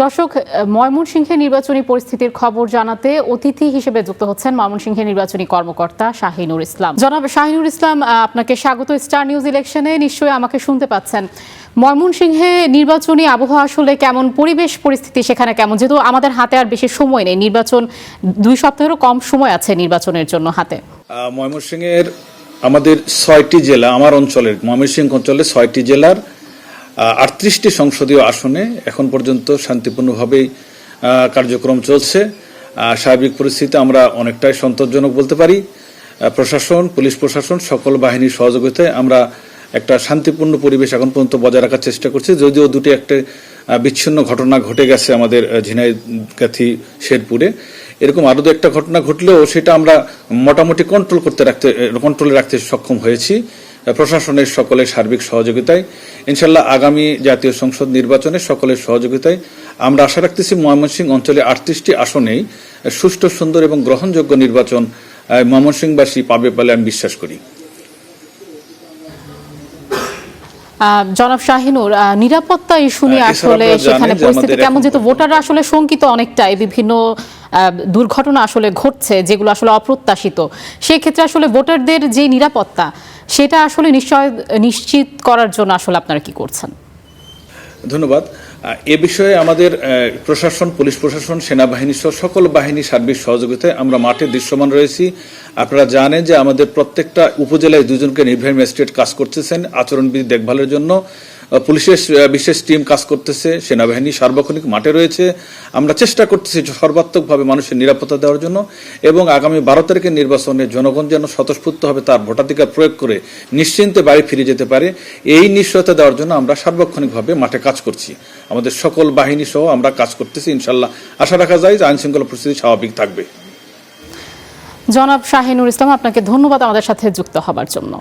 দর্শক, ময়মনসিংহে নির্বাচনী পরিস্থিতির খবর জানাতে অতিথি হিসেবে যুক্ত হচ্ছেন ময়মনসিংহে নির্বাচনী কর্মকর্তা শাহিনুর ইসলাম। জনাব শাহিনুর ইসলাম, আপনাকে স্বাগত স্টার নিউজ ইলেকশনে। নিশ্চয়ই আমাকে শুনতে পাচ্ছেন। ময়মনসিংহে নির্বাচনী আবহাওয়া আসলে কেমন, পরিবেশ পরিস্থিতি সেখানে কেমন? যেহেতু আমাদের হাতে আর বেশি সময় নেই, নির্বাচন 2 সপ্তাহেরও কম সময় আছে নির্বাচনের জন্য হাতে। ময়মনসিংহের আমাদের 6টি জেলা, আমার অঞ্চলের ময়মনসিংহ অঞ্চলের 6টি জেলার 38টি সংসদীয় আসনে এখন পর্যন্ত শান্তিপূর্ণভাবেই কার্যক্রম চলছে। স্বাভাবিক পরিস্থিতি আমরা অনেকটাই সন্তোষজনক বলতে পারি। প্রশাসন, পুলিশ প্রশাসন, সকল বাহিনীর সহযোগিতায় আমরা একটা শান্তিপূর্ণ পরিবেশ এখন পর্যন্ত বজায় রাখার চেষ্টা করছি। যদিও দুটি একটা বিচ্ছিন্ন ঘটনা ঘটে গেছে আমাদের ঝিনাইগাথি শেরপুরে, এরকম আরো একটা ঘটনা ঘটলেও সেটা আমরা মোটামুটি কন্ট্রোলে রাখতে সক্ষম হয়েছি প্রশাসনের সকলের সার্বিক সহযোগিতায়। ইনশাল্লাহ আগামী জাতীয় সংসদ নির্বাচনে সকলের সহযোগিতায় আমরা আশা রাখতেছি ময়মনসিংহ অঞ্চলে 38টি আসনেই সুষ্ঠু, সুন্দর এবং গ্রহণযোগ্য নির্বাচন ময়মনসিংহবাসী পাবে বলে আমি বিশ্বাস করি। জনাব শাহিনুর, নিরাপত্তা ইস্যু নিয়ে আসলে সেখানে পরিস্থিতি কেমন? যেহেতু ভোটাররা আসলে শঙ্কিত অনেকটাই, বিভিন্ন দুর্ঘটনা আসলে ঘটছে যেগুলো আসলে অপ্রত্যাশিত। সেই ক্ষেত্রে আসলে ভোটারদের যে নিরাপত্তা সেটা আসলে নিশ্চিত করার জন্য আসলে আপনারা কি করছেন? ধন্যবাদ। এ বিষয়ে আমাদের প্রশাসন, পুলিশ প্রশাসন, সেনাবাহিনী সহ সকল বাহিনী সার্বিক সহযোগিতায় আমরা মাঠে দৃশ্যমান রয়েছি। আপনারা জানেন যে আমাদের প্রত্যেকটা উপজেলায় 2 জনকে নির্বাহী ম্যাজিস্ট্রেট কাজ করতেছেন আচরণবিধি দেখভালের জন্য। পুলিশের বিশেষ টিম কাজ করতেছে, সেনাবাহিনী সার্বক্ষণিক মাঠে রয়েছে। আমরা চেষ্টা করতেছি সর্বাত্মকভাবে মানুষের নিরাপত্তা দেওয়ার জন্য এবং আগামী 12 তারিখের নির্বাচনে জনগণ যেন স্বতঃস্ফূর্তভাবে তার ভোটাধিকার প্রয়োগ করে নিশ্চিন্তে বাড়ি ফিরে যেতে পারে, এই নিশ্চয়তা দেওয়ার জন্য আমরা সার্বক্ষণিকভাবে মাঠে কাজ করছি। আমাদের সকল বাহিনী সহ আমরা কাজ করতেছি। ইনশাল্লাহ আশা রাখা যায় যে আইন শৃঙ্খলা পরিস্থিতি স্বাভাবিক থাকবে। জনাব শাহিনুর ইসলাম, আপনাকে ধন্যবাদ আমাদের সাথে যুক্ত হবার জন্য।